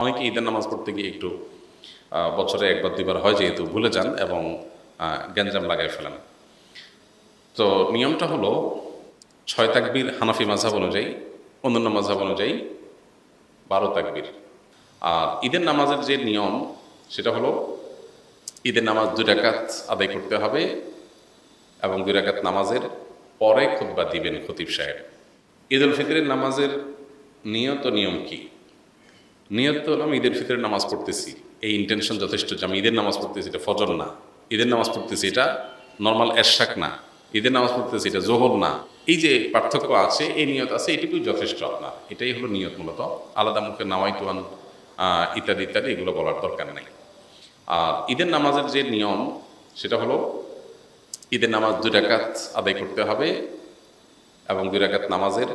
অনেকে ঈদের নামাজ পড়তে গিয়ে একটু বছরে একবার দুইবার হয় যেহেতু ভুলে যান এবং গ্যাঞ্জাম লাগাই ফেলেন। তো নিয়মটা হলো 6 তাকবীর হানাফি মাযহাব অনুযায়ী, অন্যান্য মাযহাব অনুযায়ী 12 তাকবীর। আর ঈদের নামাজের যে নিয়ম সেটা হলো ঈদের নামাজ 2 রাকাত আদায় করতে হবে এবং 2 রাকাত নামাজের পরে খুতবা দিবেন খতিব সাহেব। ঈদ উল ফিতরের নামাজের নিয়ত নিয়ম কি? নিয়ত তো হলো আমি ঈদের ফিতরের নামাজ পড়তেছি, এই ইন্টেনশন যথেষ্ট যে আমি ঈদের নামাজ পড়তেছি, এটা ফজর না। ঈদের নামাজ পড়তেছি, এটা নর্মাল এরশাক না। ঈদের নামাজ পড়তেছি, এটা জোহর না। এই যে পার্থক্য আছে, এই নিয়ত আছে, এটুকুই যথেষ্ট আপনার। এটাই হলো নিয়ত মূলত। আলাদা মুখে নাওয়াইতুয়ান ইত্যাদি ইত্যাদি এগুলো বলার দরকার নেই। আর ঈদের নামাজের যে নিয়ম সেটা হলো ঈদের নামাজ 2 রাকাত আদায় করতে হবে এবং 2 রাকাত নামাজের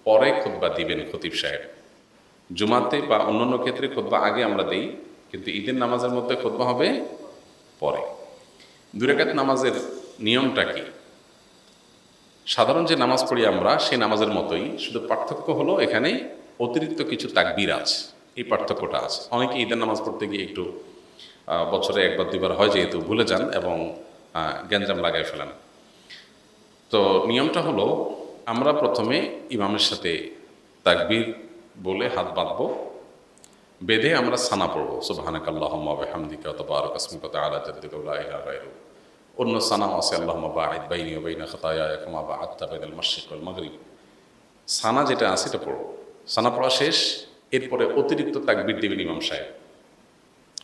পরে খুতবা দিবেন খতিব সাহেব। জুমাতে বা অন্যান্য ক্ষেত্রে খুতবা আগে আমরা দেই, কিন্তু ঈদের নামাজের মধ্যে খুতবা হবে পরে। 2 রাকাত নামাজের নিয়মটা কি? সাধারণ যে নামাজ পড়ি আমরা সেই নামাজের মতোই, শুধু পার্থক্য হলো এখানে অতিরিক্ত কিছু তাকবীর আছে, এই পার্থক্যটা আছে। অনেকে ঈদের নামাজ পড়তে গিয়ে একটু বছরে একবার দুইবার হয় যেহেতু ভুলে যান এবং গ্যাঞ্জাম লাগাই ফেলেন। তো নিয়মটা হলো আমরা প্রথমে ইমামের সাথে তাকবীর বলে হাত বাঁধবো, বেঁধে আমরা সানা পড়বো, সুবহানাকাল্লাহুম্মা ওয়া বিহামদিকা ওয়া তাবারাকা ইসমুকা ওয়া তাআলা জাদ্দুকা ওয়া লা ইলাহা গায়রুক। অন্য সানাও আছে, আল্লাহুম্মা বাঈদ বাইনি ওয়া বাইনা খাতায়ায়া কামা বা'আদতা বাইনাল মাশরিক ওয়াল মাগরিব। সানা যেটা আছে এটা পড়বো। সানা পড়া শেষ, এরপরে অতিরিক্ত তাকবীর দিবেন ইমাম সাহেব।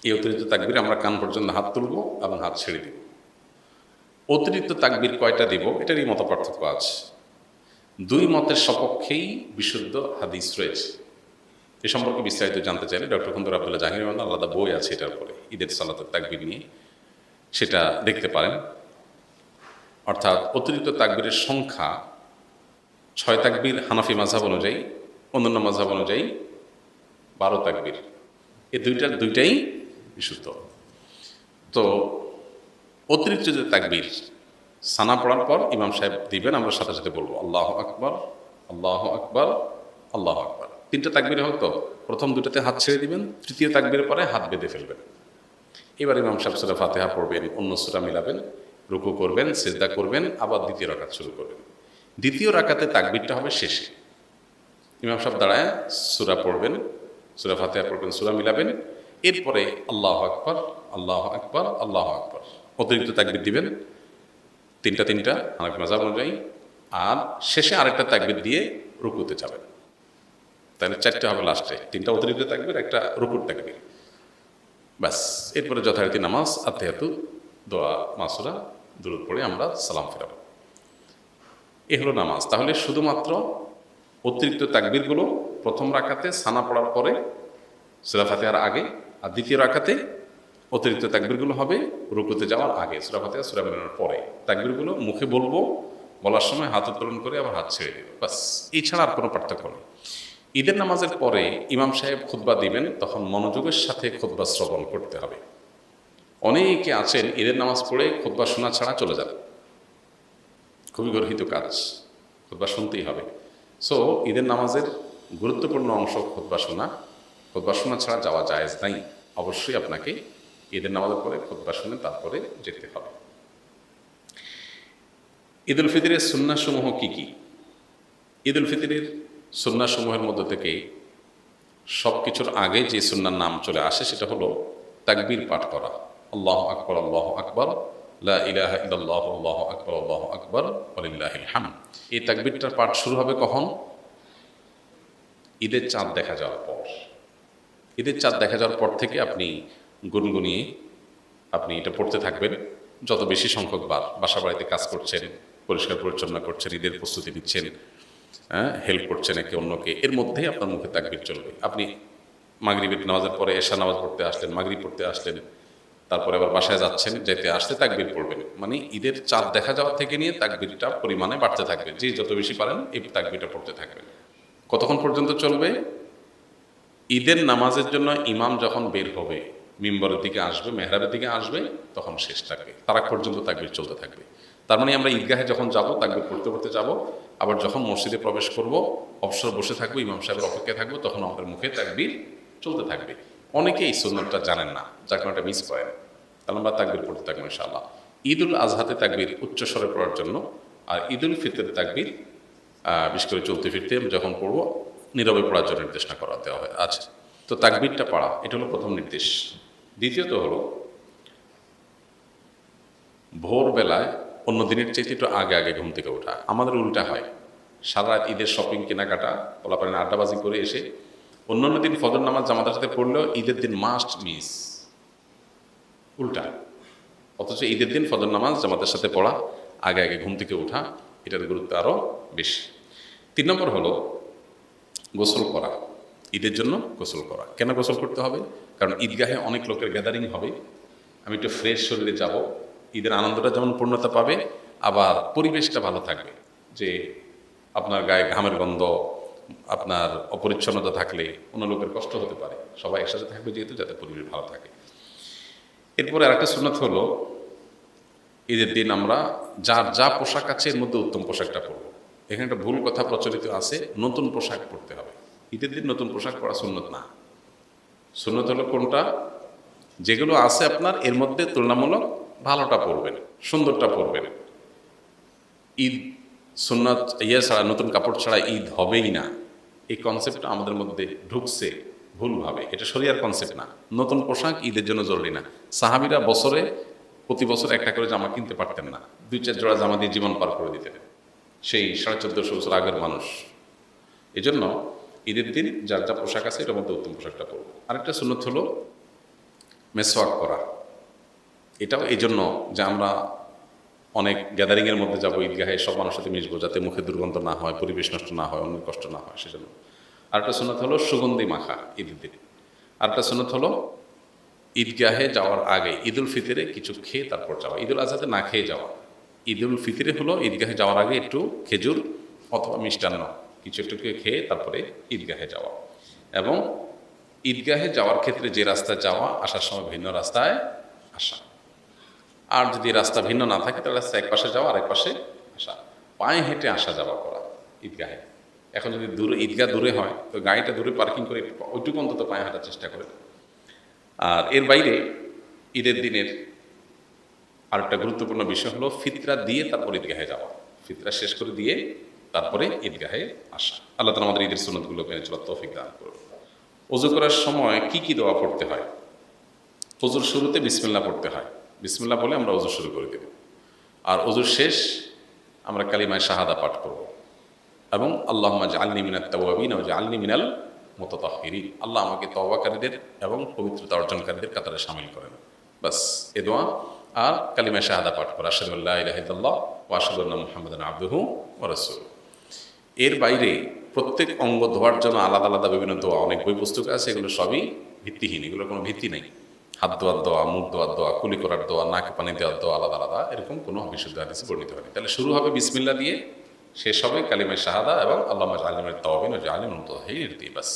এই অতিরিক্ত তাকবীরে আমরা কান পর্যন্ত হাত তুলবো এবং হাত ছেড়ে দিব। অতিরিক্ত তাকবীর কয়টা দিব এটারই মত পার্থক্য আছে। দুই মতের সপক্ষেই বিশুদ্ধ হাদিস রয়েছে। এ সম্পর্কে বিস্তারিত জানতে চাইলে ডক্টর খন্দকার আব্দুল্লাহ জাহাঙ্গীর রহমান আলাদা বই আছে এটার উপরে, ঈদের সালাতের তাকবীর নিয়ে, সেটা দেখতে পারেন। অর্থাৎ অতিরিক্ত তাকবীরের সংখ্যা 6 তাকবীর হানাফি মাযহাব অনুযায়ী, অন্যান্য মাযহাব অনুযায়ী 12 তাকবীর। এই দুইটাই বিশুদ্ধ। তো অতিরিক্ত যে তাকবীর সানা পড়ার পর ইমাম সাহেব দিবেন, আমরা সাথে সাথে বলবো আল্লাহু আকবার, আল্লাহু আকবার, আল্লাহু আকবার। 3টা তাকবীর হতো, প্রথম 2টাতে হাত ছেড়ে দিবেন, তৃতীয় তাকবীরের পরে হাত বেঁধে ফেলবেন। এবার ইমাম সাহেব সূরা ফাতিহা পড়বেন, অন্য সূরা মিলাবেন, রুকু করবেন, সিজদা করবেন, আবার দ্বিতীয় রাকাত শুরু করবেন। দ্বিতীয় রাকাতে তাকবীরটা হবে শেষে। ইমাম সাহেব দাঁড়ায় সূরা পড়বেন, সূরা ফাতিহা পড়বেন, সূরা মিলাবেন, এরপরে আল্লাহু আকবার, আল্লাহু আকবার, আল্লাহু আকবার, অতিরিক্ত তাকবীর দিবেন, তিনটা হানাফি মাযহাব অনুযায়ী। আর শেষে আরেকটা তাকবীর দিয়ে রুকুতে যাবেন। তাহলে 4টা হবে লাস্টে, 3টা অতিরিক্ত তাকবীর, একটা রুকুর তাকবীর, ব্যাস। এরপরে যথারীতি নামাজ, আত্তাহিয়াতু, দোয়া, মাসুরা, দুরূদ পড়ে আমরা সালাম ফেরাবো। এ হলো নামাজ। তাহলে শুধুমাত্র অতিরিক্ত তাকবীরগুলো প্রথম রাকাতে সানা পড়ার পরে সূরা ফাতিহার আগে, আর দ্বিতীয় রাকাতে অতিরিক্ত তাকবীরগুলো হবে রুকুতে যাওয়ার আগে, সূরা ফাতিহা সূরা মিলানোর পরে। তাকবীরগুলো মুখে বলবো, বলার সময় হাত উত্তোলন করে আবার হাত ছেড়ে দেবো, বাস। এছাড়া আর কোনো পার্থক্য নেই। ঈদের নামাজের পরে ইমাম সাহেব খুতবা দিবেন, তখন মনোযোগের সাথে খুতবা শ্রবণ করতে হবে। অনেকে আছেন ঈদের নামাজ পড়ে খুতবা শোনা ছাড়া চলে যান, খুবই গর্হিত কাজ, খুতবা শুনতেই হবে। সো ঈদের নামাজের গুরুত্বপূর্ণ অংশ খুতবা শোনা। খুতবা শোনা ছাড়া যাওয়া জায়েজ নাই। অবশ্যই আপনাকে ঈদের নামাজের পরে খুতবা শুনে তারপরে যেতে হবে। ঈদ উল ফিতরের সুন্নাহসমূহ কি কি? ঈদ উল ফিতরের সুন্নাহসমূহের মধ্যে থেকে সব কিছুর আগে যে সুন্নার নাম চলে আসে সেটা হলো তাকবীর পাঠ করা। আল্লাহু আকবার, আল্লাহু আকবার, লা ইলাহা ইল্লাল্লাহু, আল্লাহু আকবার, আল্লাহু আকবার, ওয়ালিল্লাহিল হামদ। এই তাকবীরটার পাঠ শুরু হবে কখন? ঈদের চাঁদ দেখা যাওয়ার পর। ঈদের চাঁদ দেখা যাওয়ার পর থেকে আপনি গুনগুনিয়ে আপনি এটা পড়তে থাকবেন। যত বেশি সংখ্যক বার বাসা বাড়িতে কাজ করছেন, পরিষ্কার পরিচ্ছন্ন করছেন, ঈদের প্রস্তুতি নিচ্ছেন, হেল্প করছেন একে অন্যকে, এর মধ্যেই আপনার মুখে তাকবীর চলবে। আপনি মাগরিবের নামাজের পরে এশা নামাজ পড়তে আসলেন, মাগরিব পড়তে আসলেন, তারপরে আবার বাসায় যাচ্ছেন, যেতে আসতে তাকবীর পড়বেন। মানে ঈদের চাঁদ দেখা যাওয়া থেকে নিয়ে তাকবীরটা পরিমাণে বাড়তে থাকবে। যে যত বেশি পারেন এই তাকবীরটা পড়তে থাকবেন। কতক্ষণ পর্যন্ত চলবে? ঈদের নামাজের জন্য ইমাম যখন বের হবে, মিম্বরের দিকে আসবে, মেহরাবের দিকে আসবে, তখন শেষ থাকবে, তার আগ পর্যন্ত তাকবীর চলতে থাকবে। তার মানে আমরা ঈদগাহে যখন যাব তাকবীর পড়তে পড়তে যাব, আবার যখন মসজিদে প্রবেশ করব অবসর বসে থাকবো, ইমাম সাহেবের অপেক্ষায় থাকবো, তখন আমাদের মুখে তাকবীর চলতে থাকবে। অনেকেই এই সুন্নতটা জানেন না, যার কারণে এটা মিস করেন। তাহলে আমরা তাকবীর পড়তে থাকবো ইনশাআল্লাহ। ঈদুল আজহাতে তাকবীর উচ্চস্বরে পড়ার জন্য, আর ঈদুল ফিতরে তাকবীর বিশেষ করে চলতে ফিরতে যখন পড়বো নীরবে পড়ার জন্য নির্দেশনা করা দেওয়া হয়। আচ্ছা, তো তাকবীরটা পড়া এটা হলো প্রথম নির্দেশ। দ্বিতীয়ত হলো ভোরবেলায় অন্য দিনের চাইতে একটু আগে আগে ঘুম থেকে ওঠা। আমাদের উল্টা হয়, সারা রাত ঈদের শপিং কেনাকাটা পোলাপানের আড্ডাবাজি করে এসে অন্যান্য দিন ফজর নামাজ জামাতের সাথে পড়লেও ঈদের দিন মাস্ট মিস, উল্টা। অথচ ঈদের দিন ফজর নামাজ জামাতের সাথে পড়া, আগে আগে ঘুম থেকে ওঠা, এটার গুরুত্ব আরও বেশি। 3 নম্বর হলো গোসল করা। ঈদের জন্য গোসল করা। কেন গোসল করতে হবে? কারণ ঈদগাহে অনেক লোকের গ্যাদারিং হবে, আমি একটু ফ্রেশ শরীরে যাব, ঈদের আনন্দটা যেমন পূর্ণতা পাবে, আবার পরিবেশটা ভালো থাকবে। যে আপনার গায়ে ঘামের গন্ধ, আপনার অপরিচ্ছন্নতা থাকলে অন্য লোকের কষ্ট হতে পারে। সবাই একসাথে থাকবে যেহেতু, যাতে পরিবেশ ভালো থাকে। এরপরে আরেকটা সুন্নাত হলো ঈদের দিন আমরা যার যা পোশাক আছে এর মধ্যে উত্তম পোশাকটা পরবো। এখানে একটা ভুল কথা প্রচলিত আছে, নতুন পোশাক পরতে হবে। ঈদের দিন নতুন পোশাক পরা সুন্নত না। সুন্নত হলো কোনটা? যেগুলো আছে আপনার এর মধ্যে তুলনামূলক ভালোটা পরবেন, সুন্দরটা পরবেন। ঈদ সুন্নত ছাড়া, নতুন কাপড় ছাড়া ঈদ হবেই না, এই কনসেপ্টটা আমাদের মধ্যে ঢুকছে ভুলভাবে। এটা শরিয়ার কনসেপ্ট না। নতুন পোশাক ঈদের জন্য জরুরি না। সাহাবীরা প্রতি বছর একটা করে জামা কিনতে পারতেন না, 2-4 জোড়া জামা দিয়ে জীবন পার করে দিতেন সেই 1450 বছর আগের মানুষ। এই জন্য ঈদের দিন যার যা পোশাক আছে এটার মধ্যে উত্তম পোশাকটা পরবো। আরেকটা সুন্নত হলো মেসওয়াক করা। এটাও এই জন্য যে আমরা অনেক গ্যাদারিংয়ের মধ্যে যাবো, ঈদগাহে সব মানুষের সাথে মিশবো, যাতে মুখে দুর্গন্ধ না হয়, পরিবেশ নষ্ট না হয়, অন্যের কষ্ট না হয়, সেজন্য। আরেকটা সুন্নত হলো সুগন্ধি মাখা ঈদের দিন। আরেকটা সুন্নত হলো ঈদগাহে যাওয়ার আগে ঈদুল ফিতরে কিছু খেয়ে তারপর যাওয়া, ঈদুল আজহাতে না খেয়ে যাওয়া। ঈদুল ফিতরে হলো ঈদগাহে যাওয়ার আগে একটু খেজুর অথবা মিষ্টান্ন কিছু একটু খেয়ে তারপরে ঈদগাহে যাওয়া। এবং ঈদগাহে যাওয়ার ক্ষেত্রে যে রাস্তায় যাওয়া, আসার সময় ভিন্ন রাস্তায় আসা। আর যদি রাস্তা ভিন্ন না থাকে তাহলে রাস্তা এক পাশে যাওয়া আর এক পাশে আসা। পায়ে হেঁটে আসা যাওয়া করা ঈদগাহে। এখন যদি ঈদগাহ দূরে হয় তো গাড়িটা দূরে পার্কিং করে ওইটুকু অন্তত পায়ে হাঁটার চেষ্টা করে। আর এর বাইরে ঈদের দিনের আরেকটা গুরুত্বপূর্ণ বিষয় হলো ফিতরা দিয়ে তারপর ঈদগাহে যাওয়া। ফিতরা শেষ করে দিয়ে তারপরে ঈদগাহে আসা। আল্লাহ তাআলা আমাদের ঈদের সুন্নতগুলো মেনে চলার তৌফিক দান করুন। ওযু করার সময় কি কি দোয়া পড়তে হয়? ওযুর শুরুতে বিসমিল্লাহ পড়তে হয়। বিসমিল্লাহ বলে আমরা ওযু শুরু করে দেব। আর ওযুর শেষ আমরা কালিমায়ে শাহাদা পাঠ করব এবং আল্লাহুম্মা জাআলনি মিনাত তাওয়াবিন ওয়া জাআলনি মিনাল মুতাতাহহিরিন। আল্লাহ আমাকে তওবাকারীদের এবং পবিত্রতা অর্জনকারীদের কাতারে শামিল করেন। বাস এ দোয়া আর কালিমায়ে শাহাদা পাঠ করা, আশহাদু আল্লা ইলাহা ইল্লাল্লাহ ওয়া আশহাদু আন্না মুহাম্মাদান আবদুহু ওয়া রাসূলুহু। এর বাইরে প্রত্যেক অঙ্গ ধোয়ার জন্য আলাদা আলাদা বিভিন্ন দোয়া, অনেক বই পুস্তক আছে, এগুলো সবই ভিত্তিহীন, এগুলোর কোনো ভিত্তি নেই। হাত ধোয়ার দোয়া, মুখ ধোয়ার দোয়া, কুলি করার দোয়া, নাকে পানি দেওয়ার দোয়া আলাদা আলাদা, এরকম কোনো বিশুদ্ধ হাদিসে বর্ণিত হয়নি। তাহলে শুরু হবে বিসমিল্লাহ দিয়ে, শেষ হবে কালিমায়ে শাহাদা এবং আল্লাহুম্মা জাআলনি মিনাত তাওয়াবিন ওয়া জাআলনি মিনাল মুতাতাহহিরিন দিয়ে। বাস।